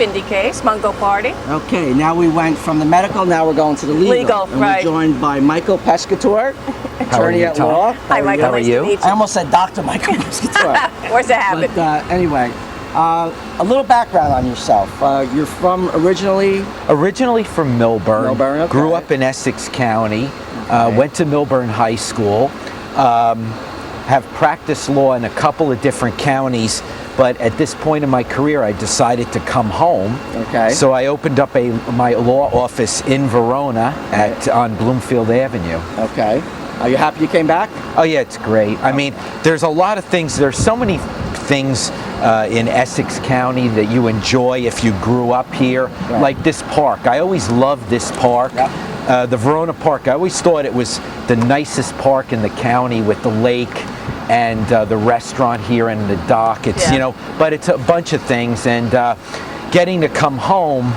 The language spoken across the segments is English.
Findy case, Mungo Party. Okay, now we went from the medical, now we're going to the legal. Legal, and right. We're joined by Michael Pescatore, attorney at law. Hi, Michael. How are Nice you? to meet I you. almost said Dr. Michael Pescatore. Where's it happen? But anyway, a little background on yourself. You're from originally From Milburn. Milburn, okay. Grew up in Essex County. Went to Milburn High School. Have practiced law in a couple of different counties, but at this point in my career, I decided to come home. Okay. So I opened up my law office in Verona on Bloomfield Avenue. Okay. Are you happy you came back? Oh yeah, it's great. I mean, there's a lot of things. There's so many things in Essex County that you enjoy if you grew up here. Right. Like this park. I always loved this park. Yep. The Verona Park. I always thought it was the nicest park in the county with the lake and the restaurant here and the dock. It's but it's a bunch of things, and getting to come home,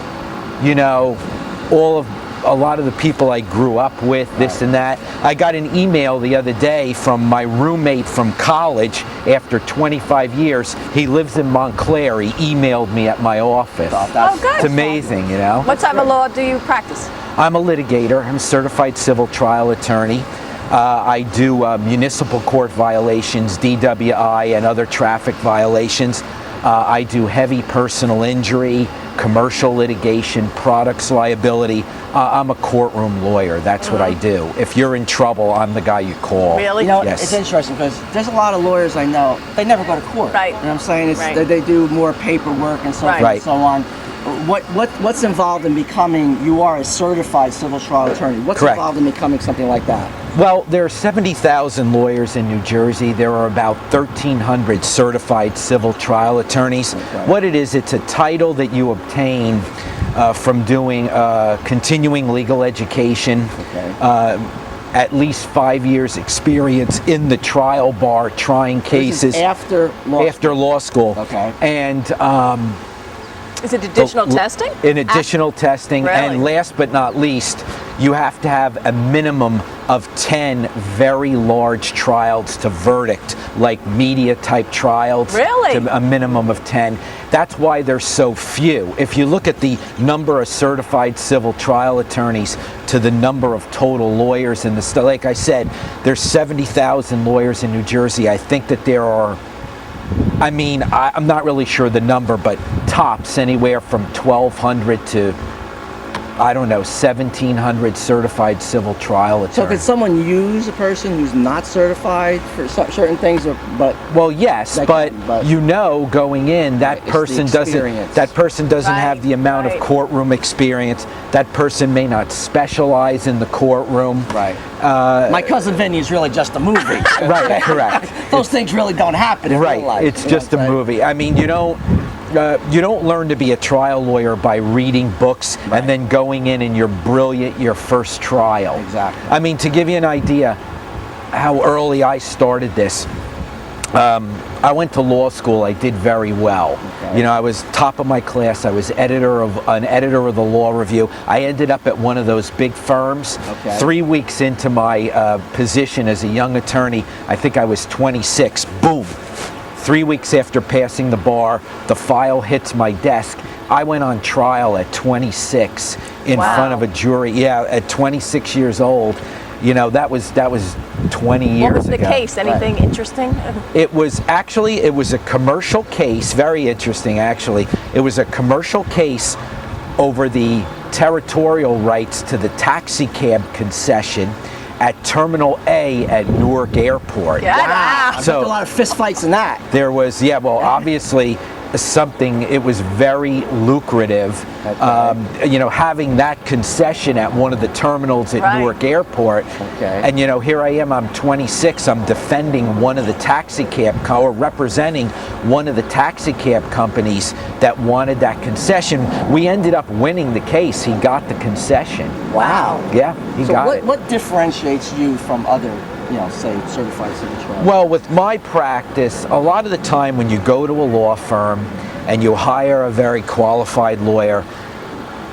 a lot of the people I grew up with, this and that. I got an email the other day from my roommate from college after 25 years. He lives in Montclair. He emailed me at my office. Oh, good. It's amazing, What type of law do you practice? I'm a litigator. I'm a certified civil trial attorney. I do municipal court violations, DWI, and other traffic violations. I do heavy personal injury, commercial litigation, products liability. I'm a courtroom lawyer. That's what I do. If you're in trouble, I'm the guy you call. Really? Yes. It's interesting because there's a lot of lawyers I know, they never go to court. Right. You know what I'm saying? It's, Right. they do more paperwork and so forth Right. and so on. What's involved in becoming, you are a certified civil trial attorney. What's Correct. involved in becoming something like that? Well, there are 70,000 lawyers in New Jersey. There are about 1,300 certified civil trial attorneys. Okay. What it is, it's a title that you obtain from doing continuing legal education, Okay. at least 5 years experience in the trial bar, trying cases This is after law school. school. Okay. And Is it additional testing? in additional testing, Really? and last but not least, you have to have a minimum of 10 very large trials to verdict, like media type trials. Really? To a minimum of 10. That's why there's so few. If you look at the number of certified civil trial attorneys to the number of total lawyers in the state, like I said, there's 70,000 lawyers in New Jersey. I think that there are, I'm not really sure the number, but tops anywhere from 1,200 to, 1,700 certified civil trial attorneys. So could someone use a person who's not certified for certain things, but Well, yes, but going in, that It's the person experience. doesn't have the amount of Right. courtroom experience. That person may not specialize in the courtroom. right? My cousin Vinny is really just a movie. Right, correct. Those things really don't happen in Right, real life. it's you know just what a I'm saying? movie. I mean, you don't learn to be a trial lawyer by reading books Right. and then going in and you're brilliant your first trial. Exactly. I mean, to give you an idea how early I started this, I went to law school. I did very well. Okay. I was top of my class. I was an editor of the Law Review. I ended up at one of those big firms. Okay. 3 weeks into my position as a young attorney, I think I was 26. Boom. 3 weeks after passing the bar, the file hits my desk. I went on trial at 26 in Wow. front of a jury. Yeah, at 26 years old. That was 20 years ago. What was the case? Anything interesting? It was a commercial case, very interesting actually. It was a commercial case over the territorial rights to the taxi cab concession at Terminal A at Newark Airport. Yeah. Wow. So- So a lot of fist fights in that. There was, obviously it was very lucrative, Okay. having that concession at one of the terminals at Right. Newark Airport. Okay. And here I am, I'm 26, I'm defending one of the taxi cab, or representing one of the taxi cab companies that wanted that concession. We ended up winning the case. He got the concession. Wow. Yeah, he So got it. what differentiates you from other, say, certified civil trial? Well, with my practice, a lot of the time when you go to a law firm and you hire a very qualified lawyer,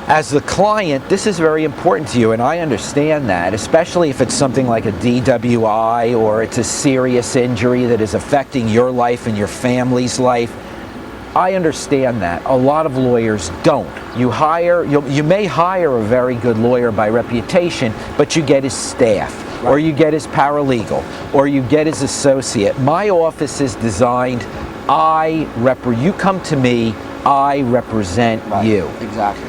as the client, this is very important to you, and I understand that, especially if it's something like a DWI or it's a serious injury that is affecting your life and your family's life. I understand that. A lot of lawyers don't. You may hire a very good lawyer by reputation, but you get his staff, or you get his paralegal, or you get his associate. My office is designed, you come to me, I represent you. Exactly.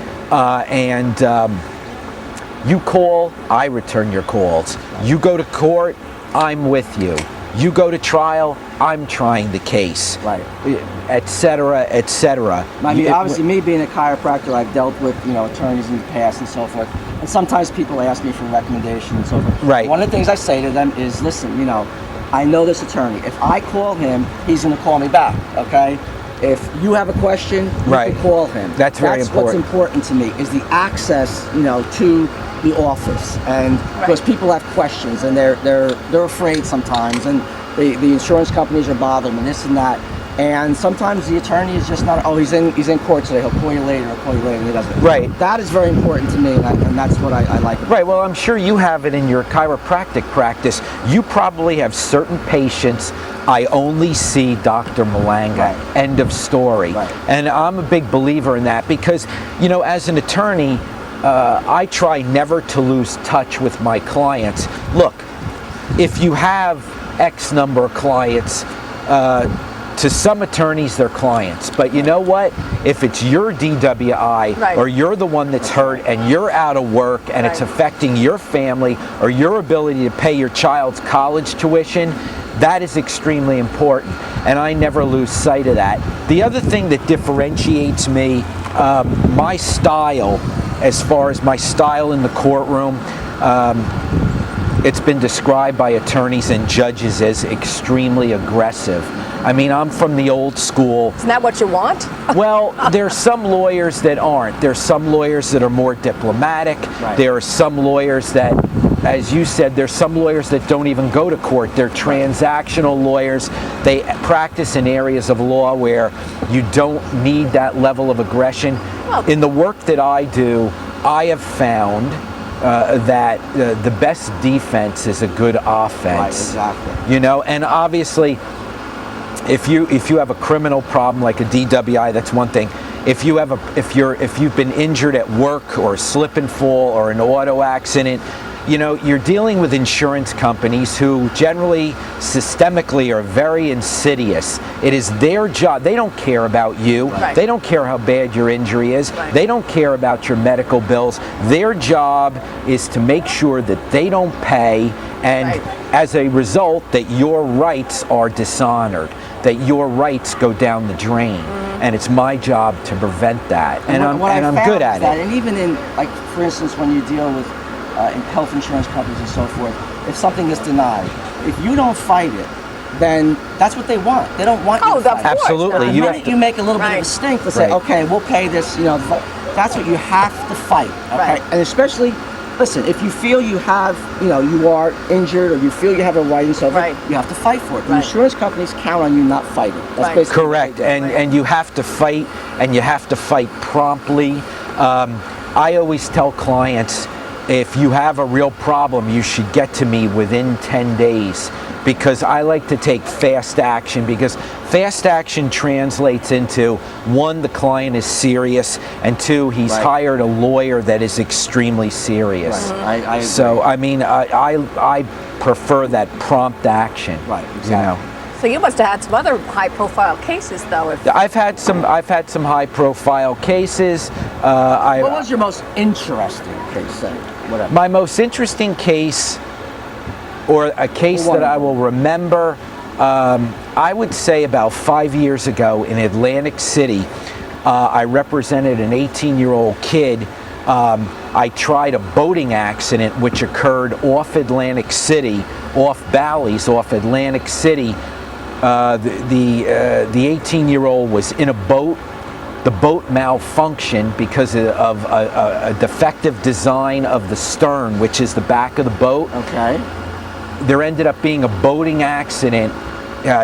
You call, I return your calls. You go to court, I'm with you. You go to trial, I'm trying the case. Right. Et cetera, et cetera. I mean, obviously, me being a chiropractor, I've dealt with, attorneys in the past and so forth. And sometimes people ask me for recommendations and so forth. Right. One of the things I say to them is, listen, I know this attorney. If I call him, he's going to call me back, okay? If you have a question, you can call him. That's very important. What's important to me is the access, to the office, and because people have questions and they're afraid sometimes, and the insurance companies are bothering and this and that, and sometimes the attorney is just not. Oh, he's in court today. He'll call you later. And he doesn't. Right. That is very important to me, and that's what I like. Right. Well, I'm sure you have it in your chiropractic practice. You probably have certain patients. I only see Dr. Malanga. Right. End of story. Right. And I'm a big believer in that because, as an attorney, I try never to lose touch with my clients. Look, if you have X number of clients, to some attorneys, they're clients. But you know what? If it's your DWI or you're the one that's hurt and you're out of work and it's affecting your family or your ability to pay your child's college tuition, that is extremely important. And I never lose sight of that. The other thing that differentiates me, my style, as far as my style in the courtroom, it's been described by attorneys and judges as extremely aggressive. I mean, I'm from the old school. Isn't that what you want? Well, there's some lawyers that aren't. There's some lawyers that are more diplomatic. There are some lawyers that, as you said, there's some lawyers that don't even go to court. They're transactional lawyers. They practice in areas of law where you don't need that level of aggression. In the work that I do, I have found that the best defense is a good offense. Right, exactly. And obviously, if you have a criminal problem like a DWI, that's one thing. If you've been injured at work or slip and fall or an auto accident, you're dealing with insurance companies who generally, systemically, are very insidious. It is their job. They don't care about you. They don't care how bad your injury is. They don't care about your medical bills. Their job is to make sure that they don't pay, and as a result, that your rights are dishonored, that your rights go down the drain. And it's my job to prevent that. And I'm good at it. And even in, like, for instance, when you deal with in health insurance companies and so forth, if something is denied, if you don't fight it, then that's what they want. They don't want you to fight it. Absolutely. The minute you make a little bit of a stink to say, okay, we'll pay this, that's what you have to fight. Okay, and especially, listen, if you feel you have, you are injured or you feel you have a right and so forth, you have to fight for it. The insurance companies count on you not fighting. That's basically correct. And you have to fight, and you have to fight promptly. I always tell clients, if you have a real problem, you should get to me within 10 days, because I like to take fast action, because fast action translates into, one, the client is serious, and two, he's hired a lawyer that is extremely serious. I agree. So, I mean, I prefer that prompt action. Right, exactly. So you must have had some other high-profile cases, though. I've had some high-profile cases. What was your most interesting case, say? Whatever. My most interesting case, or a case that I will remember, I would say about 5 years ago in Atlantic City, I represented an 18-year-old kid. I tried a boating accident which occurred off Atlantic City, off Bally's, off Atlantic City. The 18-year-old was in a boat. The boat malfunctioned because of a defective design of the stern, which is the back of the boat. Okay. There ended up being a boating accident.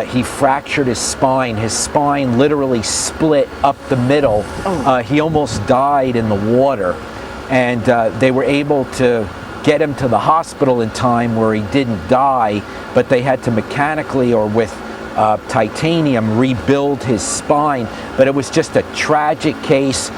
He fractured his spine. His spine literally split up the middle. He almost died in the water. And they were able to get him to the hospital in time where he didn't die, but they had to mechanically or with titanium, rebuild his spine. But it was just a tragic case